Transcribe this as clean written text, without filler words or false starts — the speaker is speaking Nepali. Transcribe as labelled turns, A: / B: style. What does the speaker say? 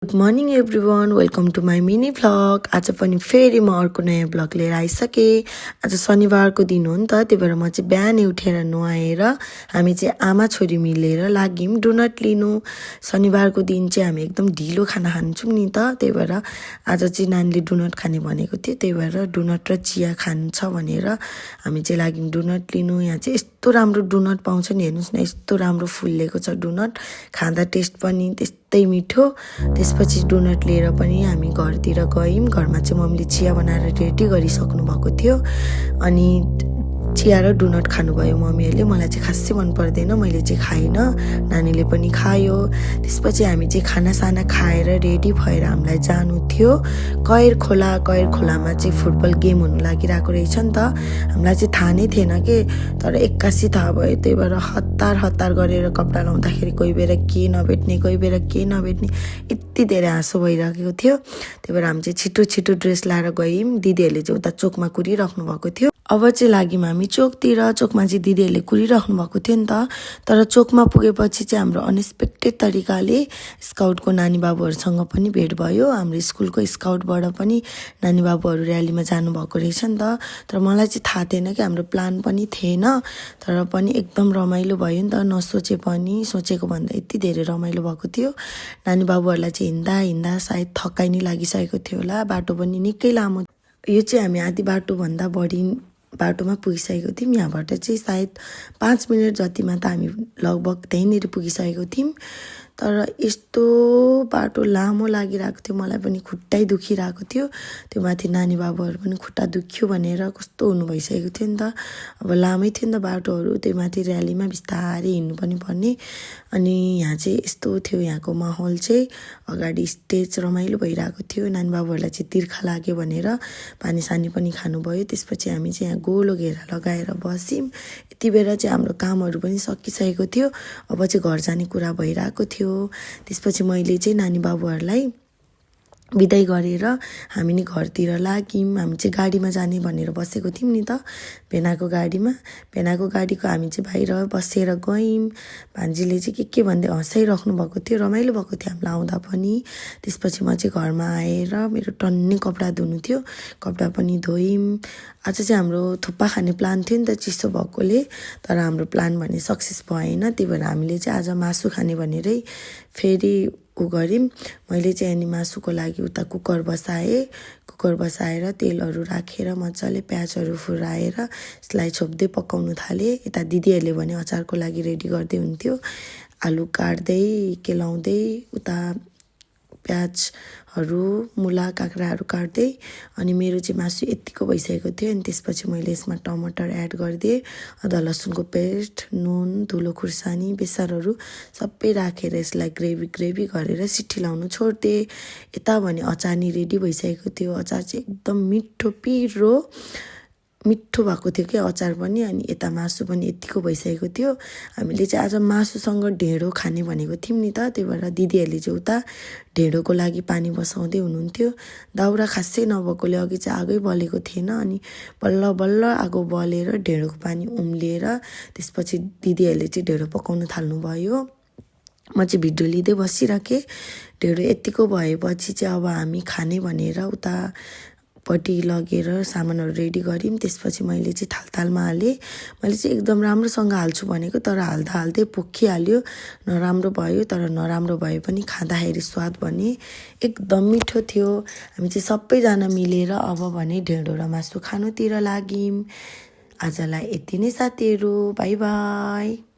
A: Good morning everyone, welcome to my mini vlog. आज पनि फेरि म अर्को नयाँ भ्लग लिएर आइसकेँ। आज शनिबारको दिन हो नि त, त्यही भएर म चाहिँ बिहानै उठेर नुहाएर हामी चाहिँ आमा छोरी मिलेर लाग्यौँ डोनट लिनु। शनिबारको दिन चाहिँ हामी एकदम ढिलो खाना खान्छौँ नि त, त्यही भएर आज चाहिँ नानीले डोनट खाने भनेको थियो, त्यही भएर डोनट र चिया खान्छ भनेर हामी चाहिँ लाग्यौँ डोनट लिनु। यहाँ चाहिँ यस्तो राम्रो डोनट पाउँछ नि, हेर्नुहोस् न, यस्तो राम्रो फुलेको छ डोनट, खाँदा टेस्ट पनि त्यस्तै मिठो। त्यसपछि डोनट लिएर पनि हामी घरतिर गयौँ। घरमा चाहिँ मम्मीले चिया बनाएर रेडी गरिसक्नु भएको थियो, अनि चिया र डोनट खानुभयो मम्मीहरूले। मलाई चाहिँ खासै मन पर्दैन, मैले चाहिँ खाइनँ, नानीले पनि खायो। त्यसपछि हामी चाहिँ खानासाना खाएर रेडी भएर हामीलाई जानु थियो कैर खोला। कैर खोलामा चाहिँ फुटबल गेम हुनु लागिरहेको रहेछ नि त। हामीलाई चाहिँ थाहा नै थिएन कि, तर एक्कासी थाहा भयो। त्यही भएर हतार गरेर कपडा लाउँदाखेरि कोही बेला के नभेट्ने, कोही बेला के नभेट्ने, यति धेरै हाँसो भइरहेको थियो। त्यही भएर हामी चाहिँ छिटो ड्रेस लाएर गयौँ। दिदीहरूले चाहिँ उता चोकमा कुरिराख्नु भएको थियो। अब चाहिँ लाग्यौँ हामी चोकतिर। चोकमा चाहिँ दिदीहरूले कुरिराख्नु भएको थियो नि त। तर चोकमा पुगेपछि चाहिँ हाम्रो अनएक्सपेक्टेड तरिकाले स्काउटको नानी बाबुहरूसँग पनि भेट भयो। हाम्रो स्कुलको स्काउटबाट पनि नानी बाबुहरू र्यालीमा जानुभएको रहेछ नि त। तर मलाई चाहिँ थाहा थिएन कि, हाम्रो प्लान पनि थिएन, तर पनि एकदम रमाइलो भयो नि त। नसोचे पनि सोचेको भन्दा यति धेरै रमाइलो भएको थियो। नानी बाबुहरूलाई चाहिँ हिँड्दा सायद थकाइ नै लागिसकेको थियो होला, बाटो पनि निकै लामो। यो चाहिँ हामी आधी बाटोभन्दा बढी बाटोमा पुगिसकेको थियौँ। यहाँबाट चाहिँ सायद 5 मिनट जतिमा त हामी लगभग त्यहीँनिर पुगिसकेको थियौँ। तर यस्तो बाटो लामो लागिरहेको थियो, मलाई पनि खुट्टै दुखिरहेको थियो। त्यो माथि नानी बाबुहरू पनि खुट्टा दुख्यो भनेर कस्तो हुनु भइसकेको थियो नि त। अब लामै थियो नि त बाटोहरू, त्यो माथि र्यालीमा बिस्तारै हिँड्नु पनि पर्ने। अनि यहाँ चाहिँ यस्तो थियो यहाँको माहौल चाहिँ। अगाडि स्टेज रमाइलो भइरहेको थियो, नानी बाबुहरूलाई चाहिँ तिर्खा लाग्यो भनेर पानी सानी पनि खानुभयो। त्यसपछि हामी चाहिँ यहाँ गोलो घेरा लगाएर बस्यौँ। यति बेला चाहिँ हाम्रो कामहरू पनि सकिसकेको थियो, अब चाहिँ घर जाने कुरा भइरहेको थियो। त्यसपछि मैले चाहिँ नानी बाबुहरूलाई बिदाई गरेर हामी नि घरतिर लाग्यौँ। हामी चाहिँ गाडीमा जाने भनेर बसेको थियौँ नि त, भेनाको गाडीमा। भेनाको गाडीको हामी चाहिँ बाहिर बसेर गयौँ। भान्जीले चाहिँ के भन्दै हँसाइराख्नु भएको थियो, रमाइलो भएको थियो हामीलाई आउँदा पनि। त्यसपछि म चाहिँ घरमा आएर मेरो टन्नै कपडा धुनु थियो, कपडा पनि धोयौँ। आज चाहिँ हाम्रो थुक्पा खाने प्लान थियो नि त चिसो भएकोले, तर हाम्रो प्लान भने सक्सेस भएन। त्यही भएर हामीले चाहिँ आज मासु खाने भनेरै फेरि गऱ्यौँ। मैले चाहिँ अनि मासुको लागि उता कुकर बसाएर तेलहरू राखेर मजाले प्याजहरू फुराएर यसलाई छोप्दै पकाउनु थालेँ। यता दिदीहरूले भने अचारको लागि रेडी गर्दै हुन्थ्यो, आलु काट्दै केलाउँदै, उता प्याजहरू मुला काँक्राहरू काट्दै। अनि मेरो चाहिँ मासु यत्तिको भइसकेको थियो। अनि त्यसपछि मैले यसमा टमाटर एड गरिदिएँ, अदुवा लसुनको पेस्ट, नुन, धुलो खुर्सानी, बेसारहरू सबै राखेर यसलाई ग्रेभी गरेर सिटी लाउनु छोडिदिएँ। यता भने अचार नि रेडी भइसकेको थियो। अचार चाहिँ एकदम मिठो भएको थियो क्या अचार पनि। अनि यता मासु पनि यत्तिको भइसकेको थियो। हामीले चाहिँ आज मासुसँग ढेँडो खाने भनेको थियौँ नि त, त्यही भएर दिदीहरूले चाहिँ उता ढेँडोको लागि पानी बसाउँदै हुनुहुन्थ्यो। दाउरा खासै नभएकोले अघि चाहिँ आगै बलेको थिएन, अनि बल्ल आगो बलेर ढेँडोको पानी उम्लिएर त्यसपछि दिदीहरूले चाहिँ ढेँडो पकाउनु थाल्नुभयो। म चाहिँ भिडियो लिँदै बसिराखेँ। ढेँडो यत्तिको भएपछि चाहिँ अब हामी खाने भनेर उतापट्टि लगेर सामानहरू रेडी गऱ्यौँ। त्यसपछि मैले चाहिँ थालमा हालेँ। मैले चाहिँ एकदम राम्रोसँग हाल्छु भनेको, तर हाल्दै पोखिहाल्यो, नराम्रो भयो। तर नराम्रो भए पनि खाँदाखेरि स्वाद भने एकदम मिठो थियो। हामी चाहिँ सबैजना मिलेर अब भने ढेँडो र मासु खानुतिर लाग्यौँ। आजलाई यति नै साथीहरू, बाई बाई।